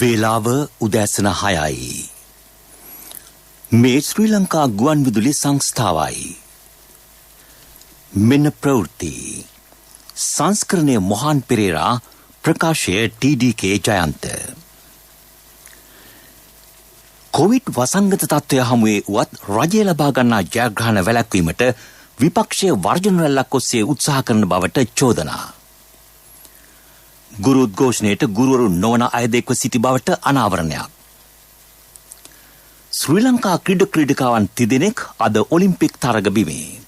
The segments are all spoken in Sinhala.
වේලාව උදෑසන 6යි. මේ ශ්‍රී ලංකා ගුවන් විදුලි සංස්ථාවයි. මෙන්න ප්‍රවෘත්ති. සංස්කරණය මොහන් පෙරේරා, ප්‍රකාශය ටීඩී.කේ ජයන්ත. කොවිඩ් වසංගත තත්ත්වය හමුවේ වුවත් රජය ලබා ගන්නා ජයග්‍රහණ වැළැක්වීමට විපක්ෂයේ වර්ජන රැල්ලක් ඔස්සේ උත්සාහ කරන බවට චෝදනා. ගුරු උද්ඝෝෂණයට ගුරුවරු නොවන අයද එක්ව සිටි බවට අනාවරණයක්. ශ්‍රී ලංකා ක්‍රීඩකයන් 30 දෙනෙක් අද ඔලිම්පික් තරග බිමේ.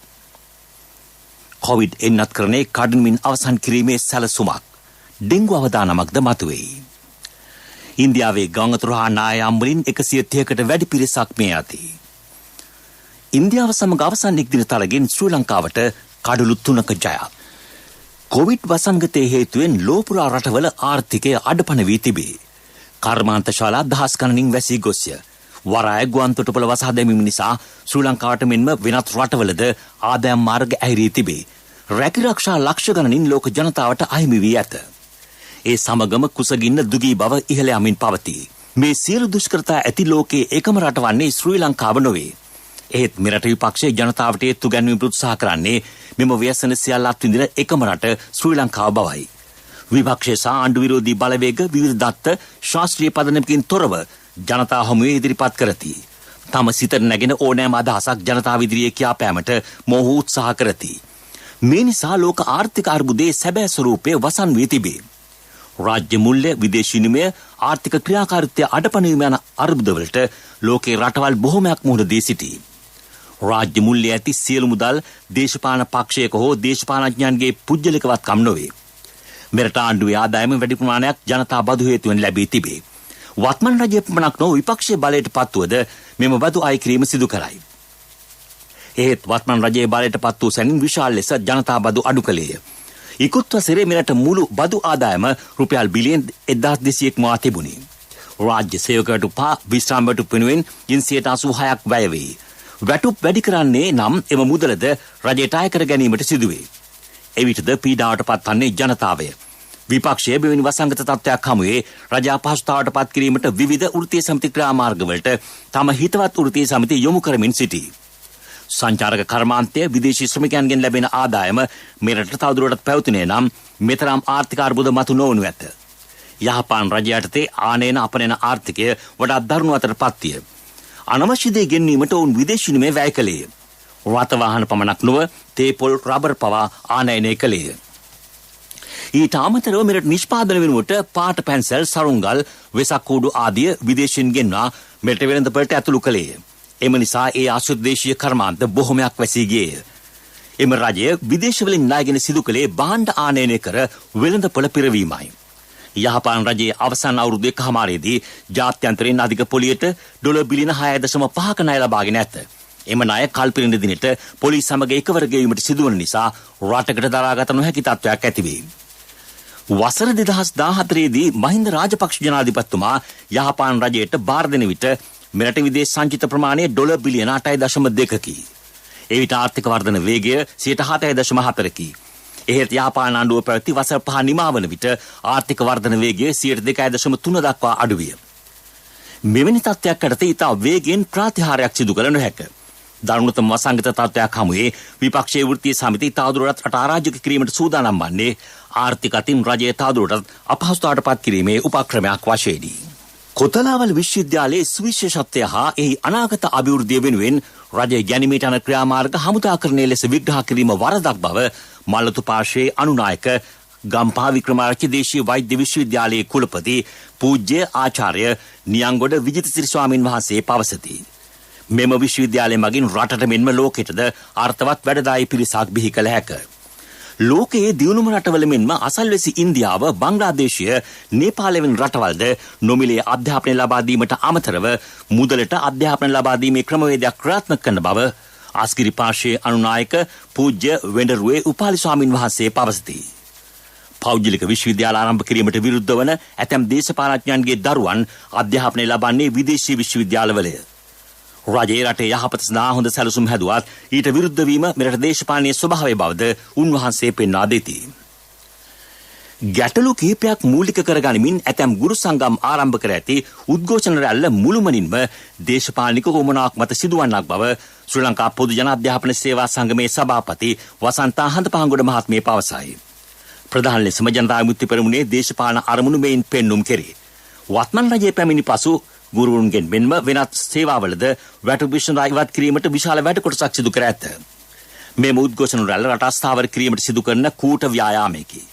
කොවිඩ් එන්නත්කරණය කඩිනමින් අවසන් කිරීමේ සැලසුමක්. ඩෙන්ගු අවදානමක්ද මතුවේ. ඉන්දියාවේ ගංගතුරු හා නායම් වලින් 130කට වැඩි පිරිසක් මේ ඇති. ඉන්දියාව සමග අවසන් එක් දින තරගින් ශ්‍රී ලංකාවට කඩලු 3ක ජයක්. කොවිඩ් වසංගතයේ හේතුවෙන් ලෝපුරා රටවල ආර්ථිකය අඩපණ වී තිබේ. කර්මාන්ත ශාලා දහස් ගණනින් වැසී ගොස්ය. වරාය ගුවන් තොටුපළ වසා දැමීම නිසා ශ්‍රී ලංකාවට මෙන්ම වෙනත් රටවලද ආදායම් මාර්ග ඇහිරී තිබේ. රැකිරක්ෂා ලක්ෂ ගණනින් ලෝක ජනතාවට අහිමි වී ඇත. ඒ සමගම කුසගින්න දුගී බව ඉහළ යමින් පවතී. මේ සියලු දුෂ්කරතා ඇති ලෝකයේ එකම රට වන්නේ ශ්‍රී ලංකාව නොවේ. එහෙත් මෙරට විපක්ෂයේ ජනතාවට ඒත්තු ගැන්වීමට උත්සාහ කරන්නේ මෙම ව්‍යසන සියල්ල අත්විඳින එකම රට ශ්‍රී ලංකාව බවයි. විපක්ෂයේ සහ ආණ්ඩු විරෝධී බලවේග විවිධ දත්ත ශාස්ත්‍රීය පදනමකින් තොරව ජනතා හමුවේ ඉදිරිපත් කරති. තම සිතට නැගෙන ඕනෑම අදහසක් ජනතාව ඉදිරියේ කියාපෑමට මොහු උත්සාහ කරති. මේ නිසා ලෝක ආර්ථික අර්බුදයේ සැබෑ ස්වරූපය වසන් වී තිබේ. රාජ්‍ය මුල්‍ය, විදේශී විනිමය, ආර්ථික ක්‍රියාකාරීත්වය අඩපණ වීම යන අර්බුදවලට ලෝකේ රටවල් බොහෝමයක් මුහුණ දී සිටී. රාජ්‍ය මුල්‍ය ඇති සියලු මුදල් දේශපාලන පක්ෂයක හෝ දේශපාලඥයන්ගේ පුජ්‍යලිකවත්කම් නොවේ. මෙරට ආණ්ඩුවේ ආදායම වැඩි ප්‍රමාණයක් ජනතා බදු හේතුවෙන් ලැබී තිබේ. වත්මන් රජය පමණක් නොව විපක්ෂයේ බලයට පත්වුවද මෙම බදු අය කිරීම සිදු කරයි. එහෙත් වත්මන් රජයේ බලයට පත් වූ සැනින් විශාල ලෙස ජනතා බදු අඩු කළේය. ඉකුත් වසරේ මෙරට මුළු බදු ආදායම රුපියල් බිලියන් 1200ක් මවා තිබුණි. රාජ්‍ය සේවකයන්ට පා විශ්‍රාම වැටුප් වෙනුවෙන් 86ක් වැය වේ. වැටුප් වැඩි කරන්නේ නම් එම මුදලද රජයට අය කර ගැනීමට සිදුවේ. එවිටද පීඩාවට පත්වන්නේ ජනතාවය. විපක්ෂය බෙවැනි වසංගත තත්ත්වයක් හමුවේ රජ අපහසුතාවට පත් කිරීමට විවිධ වෘත්තීය සමිති ක්‍රියාමාර්ගවලට තම හිතවත් වෘත්තීය සමිති යොමු කරමින් සිටී. සංචාරක කර්මාන්තය, විදේශී ශ්‍රමිකයන්ගෙන් ලැබෙන ආදායම මෙරට තවදුරටත් පැවතුනේ නම් මෙතරම් ආර්ථික අර්බුද මතු නොවනු ඇත. යහපාන් රජ යටතේ ආනයන අපනයන ආර්ථිකය වඩාත් දරුණු අතට පත්විය. අනවශ්‍ය දේ ගෙන්වීමට ඔවුන් විදේශ විනිමය වැය කළේය. රථ වාහන පමණක් නොව තේ පොල් රබර් පවා ආනයනය කළේය. ඊට අමතරව මෙරට නිෂ්පාදන වෙනුවට පාට පැන්සල්, සරුංගල්, වෙසක් කූඩු ආදිය විදේශයෙන් ගෙන්වා මෙරට වෙළඳපළට ඇතුළු කළේය. එම නිසා ඒ ආශ්‍රිත දේශීය කර්මාන්ත බොහොමයක් වැසී ගියේය. එම රජය විදේශවලින් ණයගෙන සිදු කළේ භාණ්ඩ ආනයනය කර වෙළඳපොළ පිරවීමයි. යහපාන රජයේ අවසන් අවුරුදු 1කමාරේදී ජාත්‍යන්තරයෙන් අධික පොලියට ඩොලර් බිලියන 6.5ක ණය ලබාගෙන ඇත. එම ණය කල්පිරින දිනට පොලිස් සමග එකවර ගෙවීමට සිදුවන නිසා රටකට දරාගත නොහැකි තත්ත්වයක් ඇති වේ. වසර 2014දී මහින්ද රාජපක්ෂ ජනාධිපතිතුමා යහපාන රජයට බාර දෙන විට මෙරට විදේශ සංචිත ප්‍රමාණය ඩොලර් බිලියන 8.2කි. එවිට ආර්ථික වර්ධන වේගය 7.4කි. එහෙත් යහපාන ආණ්ඩුව පැවති වසර 5 නිමාවන විට ආර්ථික වර්ධන වේගය 2.3 දක්වා අඩු විය. මෙවැනි තත්ත්වයක් යටතේ ඉතා වේගයෙන් ප්‍රාතිහාර්යයක් සිදු කළ නොහැක. දරුණුතම වසංගත තත්ත්වයක් හමුවේ විපක්ෂයේ වෘත්තීය සමිති තවදුරටත් රට අරාජික කිරීමට සූදානම් වන්නේ ආර්ථික අතින් රජය තවදුරටත් අපහසුතාවට පත් කිරීමේ උපක්‍රමයක් වශයෙන්දී. කොතලාවල විශ්වවිද්‍යාලයේ සුවිශේෂත්වය හා එහි අනාගත අභිවෘද්ධිය වෙනුවෙන් රජය ගැනීමට යන ක්‍රියාමාර්ග හමුදාකරණය ලෙස විග්‍රහ කිරීම වරදක් බව මල්ලතු පාර්ශ්වයේ අනුනායක ගම්පහ වික්‍රමාරච්චි දේශීය වෛද්‍ය විශ්වවිද්‍යාලයේ කුලපති පූජ්‍ය ආචාර්ය නියංගොඩ විජිතසිරි ස්වාමින් වහන්සේ පවසති. මෙම විශ්වවිද්‍යාලය මගින් රටට මෙන්ම ලෝකෙටද අර්ථවත් වැඩදායී පිරිසක් බිහි කළ හැක. ලෝකයේ දියුණුම රටවල මෙන්ම අසල්වැසි ඉන්දියාව, බංග්ලාදේශය, නේපාලය වැනි රටවල්ද නොමිලේ අධ්‍යාපනය ලබා දීමට අමතරව මුදලට අධ්‍යාපනය ලබා දීමේ ක්‍රමවේදයක් ක්‍රියාත්මක කරන බව ආස්කිරි පාර්ශ්වයේ අනුනායක පූජ්‍ය වෙඬරුවේ උපාලි ස්වාමින් වහන්සේ පවසති. පෞද්ගලික විශ්වවිද්‍යාල ආරම්භ කිරීමට විරුද්ධ වන ඇතැම් දේශපාලඥයන්ගේ දරුවන් අධ්‍යාපනය ලබන්නේ විදේශීය විශ්වවිද්‍යාලවලය. රජයේ රටේ යහපත සඳහා හොඳ සැලසුම් හැදුවත් ඊට විරුද්ධ වීම මෙරට දේශපාලනයේ ස්වභාවය බවද උන්වහන්සේ පෙන්වා දෙති. ගැටලු කිහිපයක් මූලික කරගනිමින් ඇතැම් ගුරු සංගම් ආරම්භ කර ඇති උද්ඝෝෂණ රැල්ල මුළුමනින්ම දේශපාලනික උවමනාවක් මත සිදුවන්නක් බව ශ්‍රී ලංකා පොදු ජන අධ්‍යාපන සේවා සංගමේ සභාපති වසන්තා හඳපහංගොඩ මහත්මිය පවසයි. ප්‍රධාන ලෙසම ජනතා විමුක්ති පෙරමුණේ දේශපාලන අරමුණු මෙයින් පෙන්눔 කෙරේ. වත්මන් රජයේ පැමිණි පසු ගුරුවරුන්ගෙන් මෙන්ම වෙනත් සේවාවලද වැටුප් විශ්වවිද්‍යාල ඉවත් කිරීමට විශාල වැඩ කොටසක් සිදු කර ඇත. මෙම උද්ඝෝෂණ රැල්ල රට අස්ථාවර කිරීමට සිදු කරන කූට ව්‍යායාමයකි.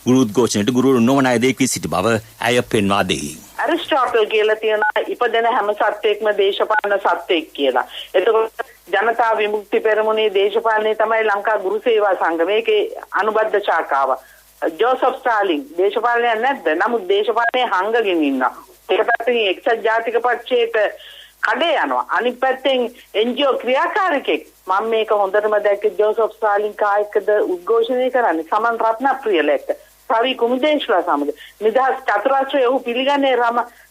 ගුරු උද්ඝෝෂණයට ගුරුවරු නොවන අය දෙකී සිටි බව ඇය පෙන්වා දෙයි. ඇරිස්ටෝටල් කියලා තියෙන ඉපදෙන හැම සත්වෙක්ම දේශපාලන සත්වෙක් කියලා. එතකොට ජනතා විමුක්ති පෙරමුණේ දේශපාලනේ තමයි ලංකා ගුරු සේවා සංගමයේ ඒකේ අනුබද්ධ ශාඛාව. ජෝසප් ස්ටාලින් දේශපාලනයක් නැද්ද? නමුත් දේශපාලනේ හංගගෙන ඉන්නවා. ඒක පැත්තකින් එක්සත් ජාතික පක්ෂයට කඩේ යනවා. අනිත් පැත්තෙන් එන්ජිஓ ක්‍රියාකාරකෙක් මම මේක හොඳටම දැක්කේ ජෝසප් ස්ටාලින් කායකද උද්ඝෝෂණය කරන්නේ සමන් රත්නප්‍රියලට රවි කුමුදේශලා සමග නිදහස් චතුරාර්ය ඔහු පිළිගන්නේ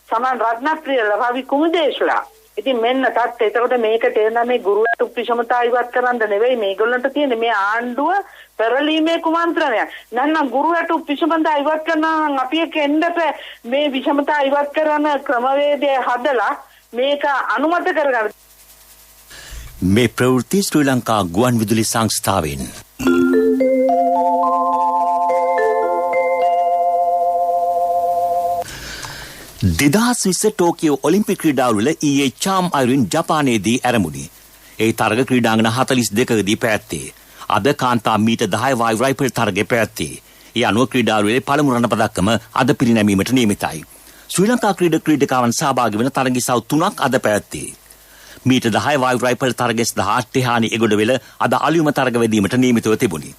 සමන් රත්නප්‍රියල රවි කුමුදේශලා. ඉතින් මෙන්න තාත් එතකොට මේක තේරෙනවා මේ ගුරුවරු විෂමතා ඉවත් කරන්න නෙවෙයි මේගොල්ලන්ට තියෙන මේ ආණ්ඩුව පෙරලීමේ කුමන්ත්‍රණයක්. නැත්නම් ගුරුවරු විෂමතා ඉවත් කරනවා නම් අපි එක්කෙන්ද මේ විෂමතා ඉවත් කරන ක්‍රමවේදය හදලා මේක අනුමත කරගන්න. මේ ප්‍රවෘත්ති ශ්‍රී ලංකා ගුවන් විදුලි සංස්ථාවෙන්. දෙදහස් 20 ටෝකියෝ ඔලිම්පික් ක්‍රීඩාවල ඊයේ චාම් අයුරින් ජපානයේදී ආරම්භුණි. ඒ තරග ක්‍රීඩාංගන 42කදී පැවැත්තේ. අද කාන්තා මීටර් 10 වායු රයිෆල් තරගය පැවැත්තේ. ඒ අනුව ක්‍රීඩාවලේ පළමු රණ පදක්කම අද පිරිනැමීමට නියමිතයි. ශ්‍රී ලංකා ක්‍රීඩකයන් සහභාගී වන තරගිසව් 3ක් අද පැවැත්තේ. මීටර් 10 වායු රයිෆල් තරගය සඳහා ටෙහානි එගොඩවෙල අද අලුයම තරග වැදීමට නියමිතව තිබුණි.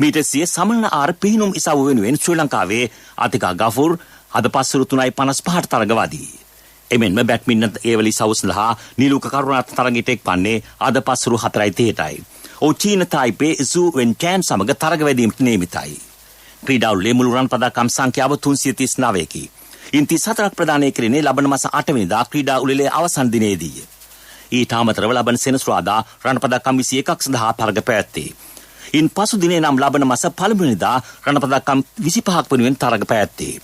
මීටර් 100 සමනන ආර පිහිනුම් ඉසව්ව වෙනුවෙන් ශ්‍රී ලංකාවේ අතිකා ගෆූර් අද පස්වරු 3:55ට තරගවාදී. එමෙන්ම බැඩ්මින්ටන් ඒවල ඉසව්ව සඳහා නිලුක කරුණාරත්න තරගයට එක්වන්නේ අද පස්වරු 4:30ටයි. චීන තායිපේ සූ වෙන්ටෑන් සමග තරග වැදීමට නියමිතයි. ක්‍රීඩාවලේ මුළු රන් පදක්කම් සංඛ්‍යාව 339කි. ඉන් 34ක් ප්‍රදානය කෙරෙන්නේ ලබන මාස 8 වෙනිදා ක්‍රීඩා උළෙලේ අවසන් දිනේදී. ඊට අමතරව ලබන සෙනසුරාදා රන් පදක්කම් 21ක් සඳහා තරග පැවැත්තේ. ඉන් පසු දිනේ නම් ලබන මාස 1 වෙනිදා රන් පදක්කම් 25ක් වෙනුවෙන් තරග පැවැත්තේ.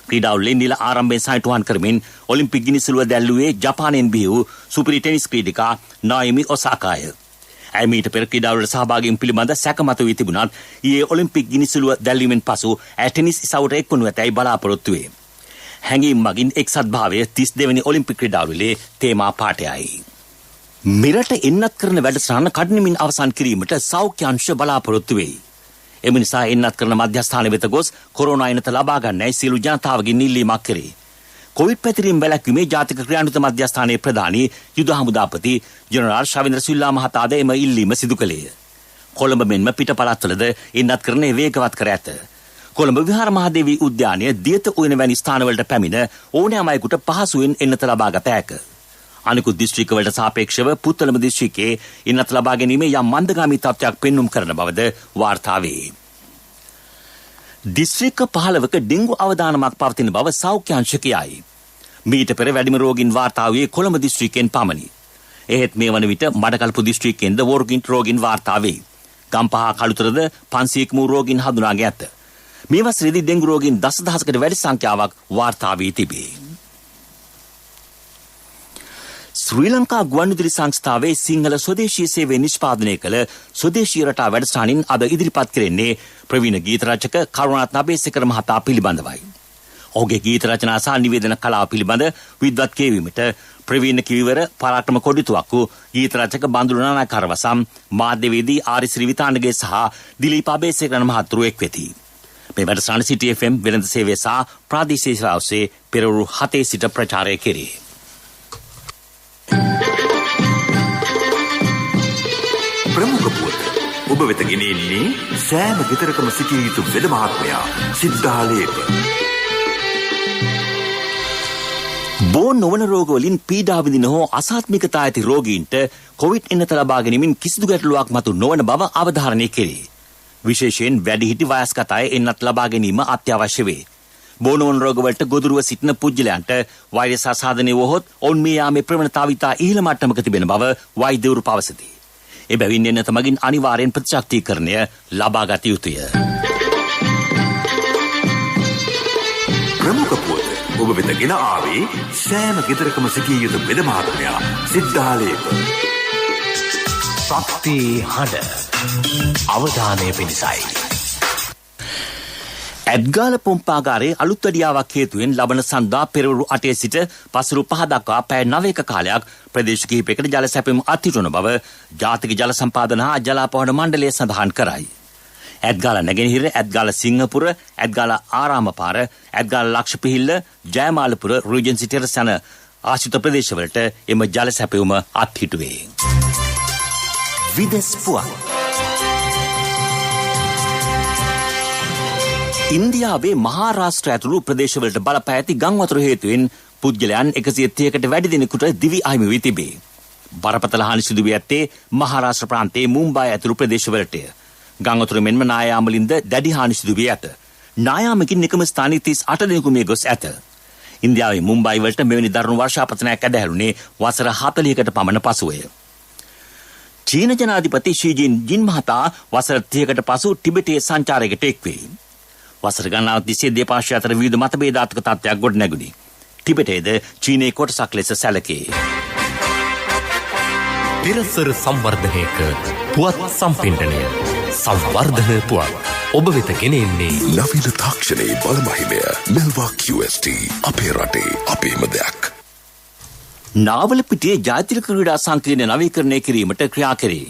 ක්‍රීඩාවලේ නිල ආරම්භයෙන් සයිටුවන් කරමින් ඔලිම්පික් ගිනිසුලුව දැල්ලුවේ ජපානයෙන් බිහි වූ සුපිරි ටෙනිස් ක්‍රීඩිකා නායමි ඔසාකාය. ඇය මීට පෙර ක්‍රීඩාවලට සහභාගීන් පිළිබඳ සැකමත වී තිබුණත් ඊයේ ඔලිම්පික් ගිනිසුලුව දැල්වීමෙන් පසු ඇය ටෙනිස් ඉසව්වට එක්වනු ඇතැයි බලාපොරොත්තු වේ. හැඟීම් මගින් එක්සත් භාවය 32 වෙනි ඔලිම්පික් ක්‍රීඩාවලේ තේමා පාඨයයි. මෙරට එන්නත් කරන වැඩසටහන කඩිනමින් අවසන් කිරීමට සෞඛ්‍ය අංශ බලාපොරොත්තු වෙයි. එම නිසා එන්නත් කරන මධ්‍යස්ථාන වෙත ගොස් කොරෝනා එනත ලබා ගන්නයි සියලු ජනතාවගෙන් ඉල්ලීමක් කරේ. කොවිඩ් පැතිරීම වැළැක්වීමේ ජාතික ක්‍රියාන්විත මධ්‍යස්ථානයේ ප්‍රධානී යුද හමුදාපති ජෙනරාල් ශවින්ද්‍ර සිල්වා මහතාද එම ඉල්ලීම සිදු කළේය. කොළඹ මෙන්ම පිට පළාත්වලද එන්නත් කරන්නේ වේගවත් කර ඇත. කොළඹ විහාර මහදේවී උද්‍යානය දියත උයන වැනි ස්ථානවලට පැමිණ ඕනෑම අයෙකුට පහසුවෙන් එන්නත ලබා ගත හැක. අනිකුත් දිස්ත්‍රික්කවලට සාපේක්ෂව පුත්තලම දිස්ත්‍රික්කයේ එන්නත ලබා ගැනීමේ යම් මන්දගාමී තත්ත්වයක් පෙන්눔 කරන බවද වාර්තා වේ. දිස්ත්‍රික්ක 15ක ඩෙංගු අවදානමක් පවතින බව සෞඛ්‍ය අංශ කියයි. මීට පෙර වැඩිම රෝගීන් වාර්තා වූයේ කොළඹ දිස්ත්‍රික්කයෙන් පමණි. එහෙත් මේ වන විට මඩකල්පු දිස්ත්‍රික්කයෙන්ද රෝගීන් වාර්තා වේ. ගම්පහ කළුතරද 500ක වූ රෝගීන් හඳුනාගෙන ඇත. මේ වසරේදී ඩෙංගු රෝගීන් දසදහසකට වැඩි සංඛ්‍යාවක් වාර්තා වී තිබේ. ශ්‍රී ලංකා ගුවන්විදුලි සංස්ථාවේ සිංහල ස්වදේශීය සේවය නිෂ්පාදනය කළ ස්වදේශීය රටා වැඩසටහනින් අද ඉදිරිපත් කරන්නේ ප්‍රවීණ ගීත රචක කරුණාරත්න අබේසේකර මහතා පිළිබඳවයි. ඔහුගේ ගීත රචනා සහ නිවේදන කලාව පිළිබඳ විද්වත් කියවීමට ප්‍රවීණ කිවිවර පරාක්‍රම කොඩිතුවක්කු ගීත රචක බඳුරු නානාකරවසම් මාධ්‍යවේදී ආරිසිරි විතානගේ සහ දිලීප අබේසේකර මහතුරු එක් වෙති. මේ වැඩසටහන සිටි FM වෙළඳ සේවය සහ ප්‍රාදේශීය සේවා ඔස්සේ පෙරවරු 7 සිට ප්‍රචාරය කෙරේ. ප්‍රමුඛ පුවත ඔබ වෙත ගෙනෙන්නේ සෑම ගෙදරකම සිටිය යුතු වෙද මහත්මයා සිද්ධාලේප. බෝ නොවන රෝගවලින් පීඩා විඳින හෝ අසාත්මිකතා ඇති රෝගීන්ට කොවිඩ් එන්නත ලබා ගැනීමෙන් කිසිදු ගැටලුවක් මතු නොවන බව අවධාරණය කෙරේ. විශේෂයෙන් වැඩිහිටි වයස්ගත අය එන්නත් ලබා ගැනීම අත්‍යවශ්‍ය වේ. බෝ නොවන රෝගවලට ගොදුරුව සිටින පුද්ගලයන්ට වෛරස් ආසාදනය වුවහොත් ඔවුන් මේ යාමේ ප්‍රවණතාව ඉතා ඉහළ මට්ටමක තිබෙන බව වෛද්‍යවරු පවසති. එබැවින් එන්නත මගින් අනිවාර්යෙන් ප්‍රතිශක්තිකරණය ලබා ගත යුතුය. ඔබ වෙත ගෙන ආවේ සෑම ගෙදරකම සිටිය යුතු වෙද මහත්මයා සිද්ධාලේප. ශක්ති හඬ අවධානය පිණිසයි. ඇඩ්ගාල පොම්පාගාරයේ අලුත් වැඩියාවක් හේතුවෙන් ලබන සඳා පෙරවරු 8 සිට පසුරු 5 දක්වා පැය 9ක කාලයක් ප්‍රදේශ කිහිපයකට ජල සැපයීම අත්හිටුවන බව ජාතික ජල සම්පාදන හා ජලාපවහන මණ්ඩලය සඳහන් කරයි. ඇඩ්ගාල නැගෙනහිර, ඇඩ්ගාල සිංහපුර, ඇඩ්ගාල ආරාමපාර, ඇඩ්ගාල ලක්ෂපිහිල්ල, ජයමාලපුර, රීජන්සි ටෙරස් යන ආශ්‍රිත ප්‍රදේශවලට එම ජල සැපයීම අත්හිටුවේ. විදෙස් පුවත්. ඉන්දියාවේ මහාරාෂ්ට්‍ර ඇතුළු ප්‍රදේශවලට බලපා ඇති ගංවතුර හේතුවෙන් පුද්ගලයන් 130කට වැඩි දෙනෙකුට දිවි අහිමි වී තිබේ. බරපතල හානි සිදු වී ඇත්තේ මහාරාෂ්ට්‍ර ප්‍රාන්තයේ මුම්බායි ඇතුළු ප්‍රදේශවලටය. ගංවතුර මෙන්ම නායාමලින්ද දැඩි හානි සිදු වී ඇත. නායාමකින් එකම ස්ථානයේ 38 දෙනෙකු මිය ගොස් ඇත. ඉන්දියාවේ මුම්බායි වලට මෙවැනි දරුණු වර්ෂාපතනයක් ඇදහැරුණේ වසර 40කට පමණ පසුවය. චීන ජනාධිපති ෂී ජින්පිං මහතා වසර 30කට පසු ටිබෙටයේ සංචාරයකට එක් වේ. වසර ගණනාවක් තිස්සේ දෙපාර්ශ්ව අතර විවිධ මතභේදාත්මක තත්ත්වයක් ගොඩනැගුණි. ටිබෙටයේද චීනයේ කොටසක් ලෙස සැලකේ. තිරසර සංවර්ධනයක පුවත් සම්පින්ඩනය සංවර්ධන පුවත් ඔබ වෙත ගෙනෙන්නේ නවීන තාක්ෂණයේ බලමහිමය මෙල්වා QST අපේ රටේ අපේම දෙයක්. නාවලපිටියේ ජාතික ක්‍රීඩා සංකීර්ණ නවීකරණය කිරීමට ක්‍රියා කෙරේ.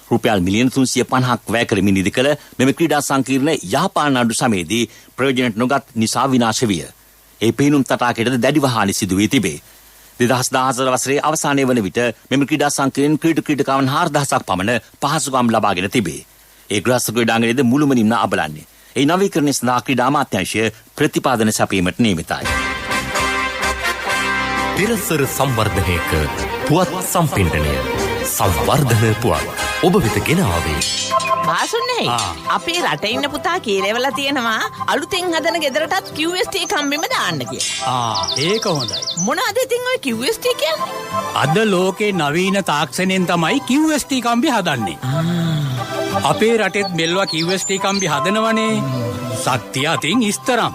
රුපියල් මිලියන 350ක් වැය කරමින් ඉදි කළ මෙම ක්‍රීඩා සංකීර්ණ යහපාලන අඩු සමයේදී ප්‍රයෝජනයට නොගත් නිසා විනාශ විය. ඒ පිහිනුම් තටාකයටද දැඩිව හානි සිදු වී තිබේ. 2014 වසරේ අවසානයේ වන විට මෙම ක්‍රීඩා සංකීර්ණ ක්‍රීඩකයන් 4000ක් පමණ පහසුකම් ලබාගෙන තිබේ. ඒ ග්‍රාස ක්‍රීඩාංගණයේද මුළුමනින්ම අබලන්නේ. ඒ නවීකරණය සඳහා ක්‍රීඩා අමාත්‍යාංශය ප්‍රතිපාදන සැපීමට නියමිතයි. තිරසර සංවර්ධනයක පුවත් සම්පින්ඩනය සංවර්ධන පුවත් ඔබ වෙත ගෙන ආවේ බාසුන්නේ අපේ රට ඉන්න පුතා කීරෙවලා තියෙනවා අලුතෙන් හදන ගෙදරටත් QST කම්බිම දාන්න කියලා. ඒක හොඳයි. මොනවද ඉතින් ඔය QST කියන්නේ? අද ලෝකේ නවීන තාක්ෂණයෙන් තමයි QST කම්බි හදන්නේ. අපේ රටෙත් මෙල්වා QST කම්බි හදනවනේ. ශක්තිය අතින් ඉස්තරම්.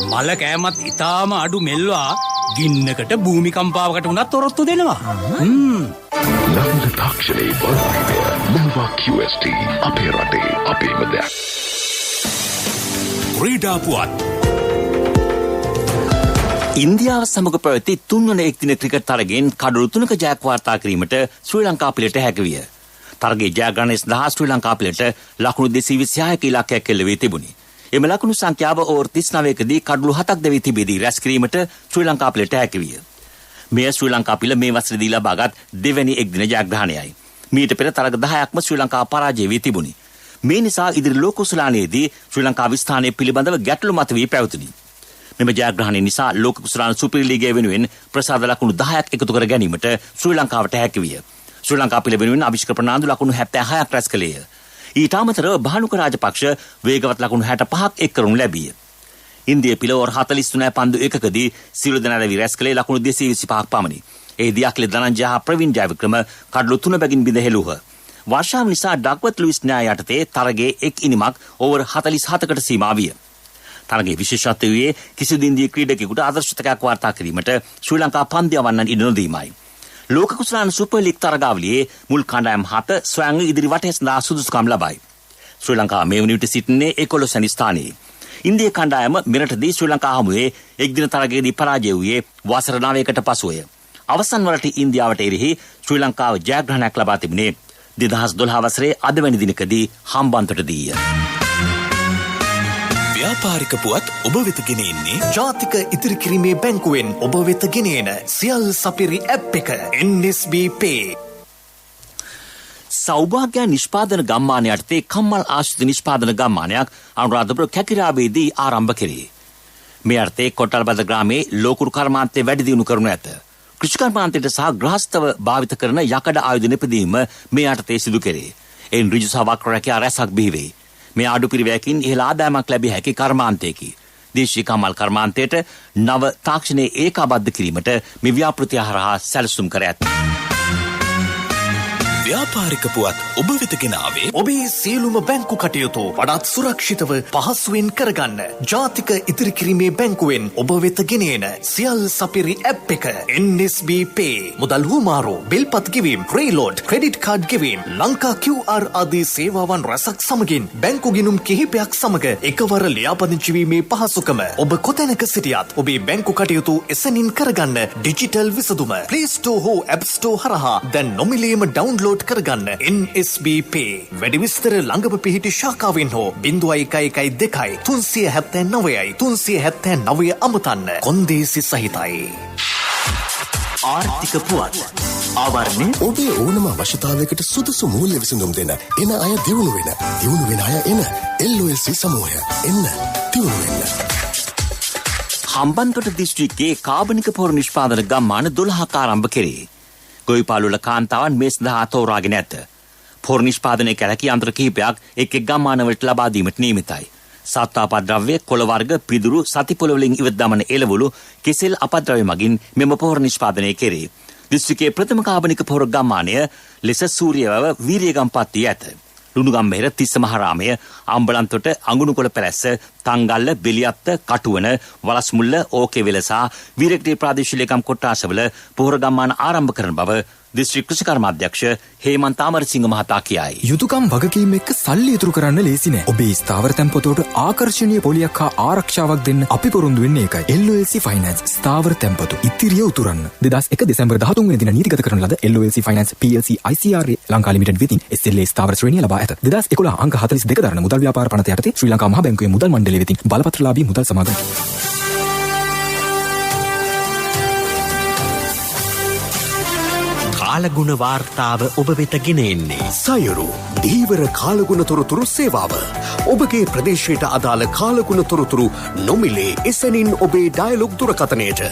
මල කෑමත් ඉතාම අඩු මෙල්වා ගින්නකට භූමිකම්පාවකට උනත් ඔරොත්තු දෙනවා. නවීන තාක්ෂණයේ බලමහිමය මෙල්වා QST අපේ රටේ අපේම දෙයක්. ක්‍රීඩා පුවත්. ඉන්දියාව සමග පැවති 3 වන එක්දින ක්‍රිකට් තරගයෙන් කඩලු 3ක ජයක් වාර්තා කිරීමට ශ්‍රී ලංකා පිළට හැකි විය. තරගයේ ජයග්‍රහණය සඳහා ශ්‍රී ලංකා පිළට ලකුණු 226ක ඉලක්කයක් එල්ල වී තිබුණි. එම ලකුණු සංඛ්‍යාව ඕවර් 39කදී කඩලු 7ක් දැවී තිබෙදී රැස් කිරීමට ශ්‍රී ලංකා පිළට හැකි විය. මෙය ශ්‍රී ලංකා පිළ මේ වසරේදී ලබාගත් දෙවැනි එක්දින ජයග්‍රහණයයි. මීට පෙර තරග 10ක්ම ශ්‍රී ලංකාව පරාජය වී තිබුණි. මේ නිසා ඉදිරි ලෝක කුසලානයේදී ශ්‍රී ලංකාව ස්ථානයේ පිළිබඳව ගැටලු මත වී පැවතුණි. මෙම ජයග්‍රහණය නිසා ලෝක කුසලාන සුපිරි ලීගය වෙනුවෙන් ප්‍රසාද ලකුණු 10ක් එකතු කර ගැනීමට ශ්‍රී ලංකාවට හැකි විය. ශ්‍රී ලංකා පිළ වෙනුවෙන් අවිෂ්කර ප්‍රනාන්දු ලකුණු 76ක් රැස් කළේය. ඊට අමතරව භානුක රාජපක්ෂ වේගවත් ලකුණු 65ක් එක් කරනු ලැබිය. ඉන්දිය පිළ ඕවර් 43 පන්දු එකකදී සියලු දෙනා රැවි රැස් කළේ ලකුණු 225ක් පමණි. ඒ දියක්ලේ ධනංජය හා ප්‍රවීන් ජයවික්‍රම කඩලු 3 බැගින් බිඳ හෙළුහ. වර්ෂාව නිසා ඩග්වත් ලුයිස් න්‍යාය යටතේ තරගයේ එක් ඉනිමක් ඕවර් 47කට සීමා විය. තරගයේ විශේෂත්වය වූයේ කිසිදු ඉන්දිය ක්‍රීඩකයෙකුට ආදර්ශතකයක් වාර්තා කිරීමට ශ්‍රී ලංකා පන්දු යවන්නන් ඉඩ නොදීමයි. ලෝක කුසලාන සුපර් ලීග් තරගාවලියේ මුල් කණ්ඩායම් 7 ස්වයං ඉදිරි වටේ සඳහා සුදුසුකම් ලබයි. ශ්‍රී ලංකාව මේ වන විට සිටින්නේ 11 වැනි ස්ථානයේ. ඉන්දිය කණ්ඩායම මෙරටදී ශ්‍රී ලංකා හමුවේ එක්දින තරගයේදී පරාජය වූයේ වසර 9කට පසුවය. අවසන් වරට ඉන්දියාවට එරෙහි ශ්‍රී ලංකාව ජයග්‍රහණයක් ලබා තිබුණේ 2012 වසරේ අදවැනි දිනකදී හම්බන්තොටදීය. ව්‍යාපාරික පුවත් ඔබ වෙත ගෙන එන්නේ ජාතික ඉතිරි කිරීමේ බැංකුවෙන් ඔබ වෙත ගෙන එන සියල් සපිරි ඇප් එක NSB Pay. සෞභාග්‍ය නිෂ්පාදන ගම්මාන යටතේ කම්මල් ආශ්‍රිත නිෂ්පාදන ගම්මානයක් අනුරාධපුර කැකිරාවේදී ආරම්භ කෙරේ. මේ අර්ථයේ කොටල්බද ග්‍රාමයේ ලෝකුරු කර්මාන්තය වැඩි දියුණු කරනු ඇත. කෘෂි කර්මාන්තයට සහ ග්‍රහස්තව භාවිත කරන යකඩ ආයුධ නිපදීම මේ අර්ථයේ සිදු කෙරේ. එයින් ඍජු සහ වක්‍ර රැකියා රැසක් බිහි වේ. මේ ආඩු පිරිවැයකින් ඉහළ ආදායමක් ලැබිය හැකි කර්මාන්තයකි. දේශීය කම්මල් කර්මාන්තයට නව තාක්ෂණයේ ඒකාබද්ධ කිරීමට මේ ව්‍යාපෘතිය හරහා සැලසුම් කර ඇත. ව්‍යාපාරික පුවත් ඔබ වෙත ගෙනාවේ ඔබේ සියලුම බැංකු කටයුතු වඩාත් සුරක්ෂිතව පහසුවෙන් කරගන්න ජාතික ඉදිරිකිරීමේ බැංකුවෙන් ඔබ වෙත ගෙනෙන සියල් සපිරි ඇප් එක NSB Pay මුදල් හුමාරු බිල්පත් ගෙවීම ප්‍රීලෝඩ් ක්‍රෙඩිට් කාඩ් ගෙවීම ලංකා QR ආදී සේවාවන් රැසක් සමගින් බැංකු ගිණුම් කිහිපයක් සමග එකවර ලියාපදිංචි වීමේ පහසුකම ඔබ කොතැනක සිටියත් ඔබේ බැංකු කටයුතු එසැනින් කරගන්න ඩිජිටල් විසඳුම Play Store හෝ App Store හරහා දැන් නොමිලේම ඩවුන්ලෝඩ් කරගන්න NSB Pay වැඩි විස්තර ළඟම පිහිටි ශාඛාවෙන් හෝ 0112 379 379 අමතන්න කොන්දේසි සහිතයි ආර්ථික පුවත් ආවරණය ඔබේ ඕනම අවශ්‍යතාවයකට සුදුසු මූල්‍ය විසඳුම් දෙන එන අය දියුණු වෙන අය එන LOLC සමූහය එන්න දියුණු වෙන්න හම්බන්තොට දිස්ත්‍රික්කයේ කාබනික පොහොර නිෂ්පාදන ගම්මාන 12ක ආරම්භ කෙරේ. ගොවිපාලුවල කාන්තාවන් මේ සඳහා තෝරාගෙන ඇත. පොහොර නිෂ්පාදනයේ කැරකී යන්ත්‍ර කිහිපයක් එක් ගම්මානවලට ලබා දීමට නියමිතයි. සත්ව අපද්‍රව්‍ය, කොළ වර්ග, පිදුරු, සතිපොළ වලින් ඉවත් දමන එළවලු, කෙසෙල් අපද්‍රව්‍ය මගින් මෙම පොහොර නිෂ්පාදනය කෙරේ. දිස්ත්‍රික්කයේ ප්‍රථම කාබනික පොහොර ගම්මානය ලෙස සූරියවැව වීරියගම්පත් වී ඇත. ලුණුගම්මෙහෙර තිස්ස මහරාමය, අම්බලන්තොට, අඟුණුකොළ පැලැස්ස, තංගල්ල, බෙලියත්ත, කටුවන, වලස්මුල්ල, ඕකේවෙල සහ වීරග්‍රේ ප්‍රාදේශීය ලේකම් කොට්ටාසවල පොහොර ගම්මාන ආරම්භ කරන බව දිස්ත්‍රික් කෘෂිකර්මාධ්‍යක්ෂ හේමන්ත අමරසිංහ මහතා කියයි. යුතුයකම් වගකීම් එක්ක සල්ලි ඉතුරු කරන්න ලේසි නෑ. ඔබේ ස්ථාවර තැන්පතට ආකර්ෂණීය පොලියක් හා ආරක්ෂාවක් දෙන්න අපි පොරොන්දු වෙන්නේ ඒකයි. LOLC Finance ස්ථාවර තැන්පතු ඉතිරිය උතුරන්න. 2001 දෙසැම්බර් 13 වෙනි දින නීතිගත කරන ලද LOLC Finance PLC ICRA Lanka limited වෙතින් SLA ස්ථාවර ශ්‍රේණිය ලබා ඇත. 2011 අංක 42 දරන මුදල් ව්‍යාපාර පනත යටතේ ශ්‍රී ලංකා මහා බැංකුවේ මුදල් මණ්ඩලය වෙතින් බලපත්‍රලාභී මුදල් සමාගමකි. කාලගුණ වාර්තාව ඔබ වෙත ගෙන එන්නේ සයුරු දීවර කාලගුණ තොරතුරු සේවාව ඔබගේ ප්‍රදේශයට අදාළ කාලගුණ තොරතුරු නොමිලේ එසැනින් ඔබේ ඩයලොග් දුරකථනයට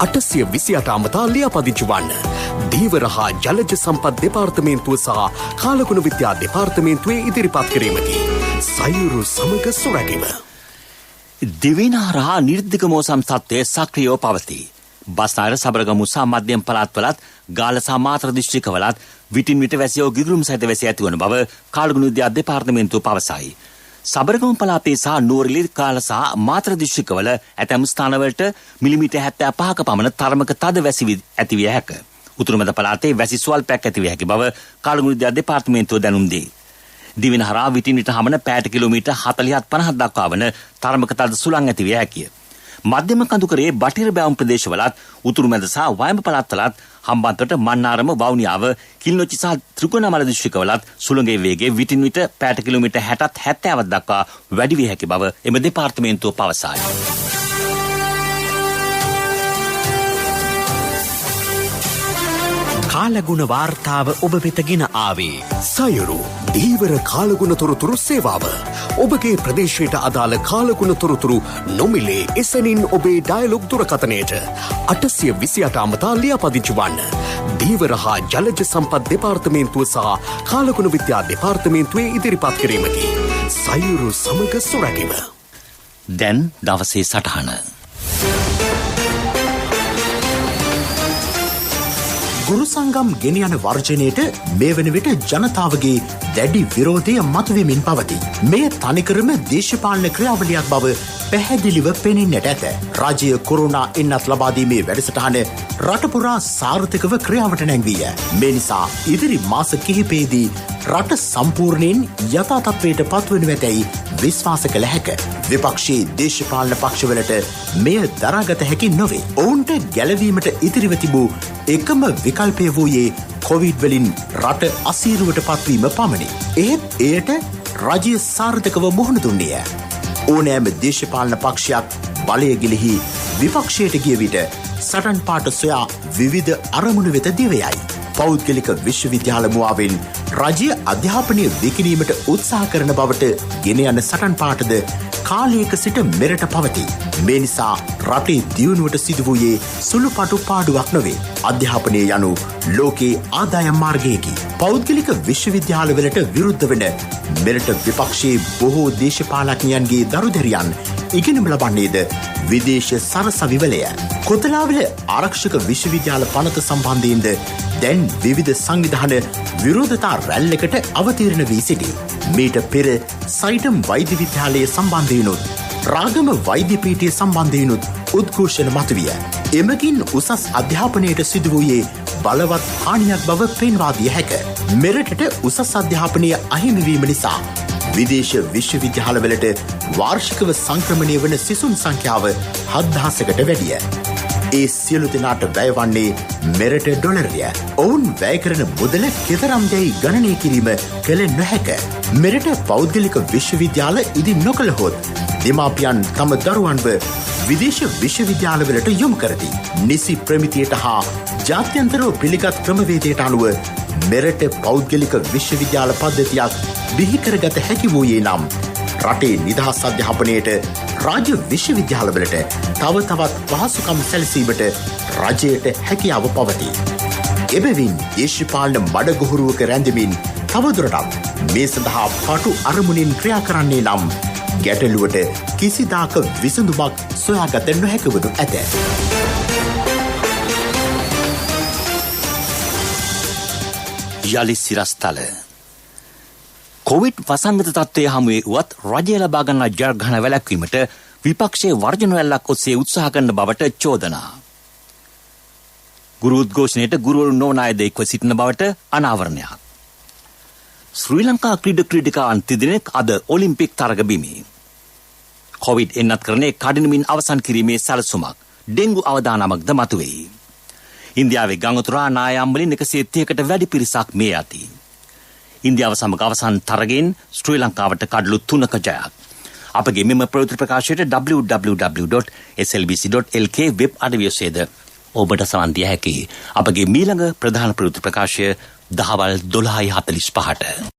828 අමතා ලියාපදිංචි වන්න. දීවර හා ජලජ සම්පත් දෙපාර්තමේන්තුව සහ කාලගුණ විද්‍යා දෙපාර්තමේන්තුවේ ඉදිරිපත් කිරීමකි. සයුරු සමග සුරැකීම. දිවිනාරා නිර්දික මෝසම් තත්ත්වයේ සක්‍රියව පවතී. බස්නාහිර සබරගමු සහ මධ්‍යම පළාත්වලත් ගාල්ල සහ මාතර දිස්ත්‍රික්කවලත් විටින් විට වැසියෝ ගිගුරුම් සහිත වැසි ඇතිවන බව කාලගුණ විද්‍යා දෙපාර්තමේන්තුව පවසයි. සබරගමු පළාතේ සහ නුවරඑළිය ගාල්ල සහ මාතර දිස්ත්‍රික්කවල ඇතැම් ස්ථානවලට මිලිමීටර් 75ක පමණ තරමක තද වැසි ඇති විය හැක. උතුරු මැද පළාතේ වැසි ස්වල්පයක් ඇති විය හැකි බව කාලගුණ විද්‍යා දෙපාර්තමේන්තුව දැනුම් දී. දිවිනහරා විටින් විට හමන පැයට කිලෝමීටර් 40-50ක් දක්වා වන තරමක තද සුළං ඇති විය හැකිය. මධ්‍යම කඳුකරේ බටහිර බැවුම් ප්‍රදේශවලත් උතුරු මැද සහ වයඹ පළාත්වලත් හම්බන්තොට මන්නාරම වවුනියාව කිලිනොච්චි සහ ත්‍රිකෝණාමල දිස්ත්‍රික්කවලත් සුළඟේ වේගය විටින් විට පැයට කිලෝමීටර් 60-70ක් දක්වා වැඩි විය හැකි බව එම දෙපාර්තමේන්තුව පවසයි. කාලගුණ වාර්තාව ඔබ වෙත ගෙන ආවේ සයුරු දීවර කාලගුණ තොරතුරු සේවාව ඔබගේ ප්‍රදේශයට අදාළ කාලගුණ තොරතුරු නොමිලේ එසැනින් ඔබේ ඩයලොග් දුරකථනයට 828 අමතා ලියාපදිංචි වන්න. දීවර හා ජලජ සම්පත් දෙපාර්තමේන්තුව සහ කාලගුණ විද්‍යා දෙපාර්තමේන්තුවේ ඉදිරිපත් කිරීමකි. සයුරු සමග සුරැකීම. දැන් දවසේ සටහන. ගුරු සංගම් ගෙන යන වර්ජනයට මේ වන විට ජනතාවගේ දැඩි විරෝධය මතුවෙමින් පවතී. මෙය තනිකරම දේශපාලන ක්‍රියාවලියක් බව පැහැදිලිව පෙනෙන්නට ඇත. රජය කොරෝනා එන්නත් ලබා දීමේ වැඩසටහන රට පුරා සාර්ථකව ක්‍රියාවට නැංවීය. මේ නිසා ඉදිරි මාස කිහිපයේදී රට සම්පූර්ණයෙන් යථා තත්ත්වයට පත්වනු ඇතැයි විශ්වාස කළ හැක. විපක්ෂයේ දේශපාලන පක්ෂවලට මෙය දරාගත හැකි නොවේ. ඔවුන්ට ගැලවීමට ඉතිරිව තිබූ එකම විකල්පය වූයේ කොවිඩ් වලින් රට අසීරුවට පත්වීම පමණි. එහෙත් එයට රජය සාර්ථකව මුහුණ දුන්නේය. ඕනෑම දේශපාලන පක්ෂයක් බලය ගිලිහි විපක්ෂයට ගිය විට සටන් පාට සොයා විවිධ අරමුණු වෙත දිවයයි. පෞද්ගලික විශ්වවිද්‍යාල මුවාවෙන් රජය අධ්‍යාපනය විකිණීමට උත්සාහ කරන බවට ගෙන යන සටන් පාටද කාලයක සිට මෙරට පවතී. මේ නිසා රටේ දියුණුවට සිදු වූයේ සුළුපටු පාඩුවක් නොවේ. අධ්‍යාපනය යනු ලෝකයේ ආදායම් මාර්ගයකි. පෞද්ගලික විශ්වවිද්‍යාලවලට විරුද්ධ වන මෙරට විපක්ෂයේ බොහෝ දේශපාලඥයන්ගේ දරුදැරියන් ඉගෙනම ලබන්නේද විදේශ සරසවිවලය. කොතලාවල ආරක්ෂක විශ්වවිද්‍යාල පනත සම්බන්ධයෙන්ද දැන් විවිධ සංවිධාන විරෝධතා රැල්ලකට අවතීර්ණ වී සිටි. මීට පෙර සයිටම් වෛද්‍ය විද්‍යාලය සම්බන්ධයනුත් රාගම වෛද්‍ය පීඨය සම්බන්ධයනුත් උද්ඝෝෂණ මතුවිය. එමගින් උසස් අධ්‍යාපනයට සිදු වූයේ බලවත් හානියක් බව පෙන්වා දිය හැක. මෙරටට උසස් අධ්‍යාපනය අහිමිවීම නිසා විදේශ විශ්වවිද්‍යාලවලට වාර්ෂිකව සංක්‍රමණය වන සිසුන් සංඛ්‍යාව 7,000කට වැඩිය. ඒ සියලු දෙනාට වැයවන්නේ මෙරට ඩොලරය. ඔවුන් වැය කරන මුදල කෙතරම් දැයි ගණනය කිරීම කළ නොහැක. මෙරට පෞද්ගලික විශ්වවිද්‍යාල ඉදි නොකළහොත් දෙමාපියන් තම දරුවන්ව විදේශ විශ්වවිද්‍යාලවලට යොමු කරති. නිසි ප්‍රමිතියට හා ජාත්‍යන්තරව පිළිගත් ක්‍රමවේදයට අනුව මෙරට පෞද්ගලික විශ්වවිද්‍යාල පද්ධතියක් බිහිකරගත හැකි වූයේ නම් රටේ නිදහස් අධ්‍යාපනයට රාජ්‍ය විශ්වවිද්‍යාලවලට තව තවත් පහසුකම් සැලසීමට රජයට හැකියාව පවතී. එබැවින් දේශපාලන මඩගොහරුවක රැඳෙමින් තවදුරටත් මේ සඳහා පටු අරමුණින් ක්‍රියා කරන්නේ නම් ගැටලුවට කිසිදාක විසඳුමක් සොයාගත නොහැකවනු ඇත. යලි සිරස්තල කොවිඩ් වසංගත තත්ත්වය හමුවේ වුවත් රජය ලබා ගන්නා ජයග්‍රහණ වැළැක්වීමට විපක්ෂයේ වර්ජන වැල්ලක් ඔස්සේ උත්සාහ කරන බවට චෝදනා. ගුරු උද්ඝෝෂණයට ගුරුවරු නොවන අය එක්ව සිටින බවට අනාවරණයක්. ශ්‍රී ලංකා ක්‍රීඩිකාවන් තිදෙනෙක් අද ඔලිම්පික් තරග බිමේ. කොවිඩ් එන්නත් කරන්නේ කඩිනමින් අවසන් කිරීමේ සැලසුමක් ඩෙංගු අවදානමක්ද මතුවෙයි. ඉන්දියාවේ ගංගතුරා නායම්වලින් 130කට වැඩි පිරිසක් මේ යති. ඉන්දියාව සමග අවසන් තරගෙන් ශ්‍රී ලංකාවට කඩලු 3ක ජයක්. අපගේ මෙම ප්‍රවෘත්ති ප්‍රකාශයට www.slbc.lk වෙබ් අඩවිය ඔස්සේද ඔබට සවන් දිය හැකි. අපගේ මීළඟ ප්‍රධාන ප්‍රවෘත්ති ප්‍රකාශය දහවල් 12:45ට.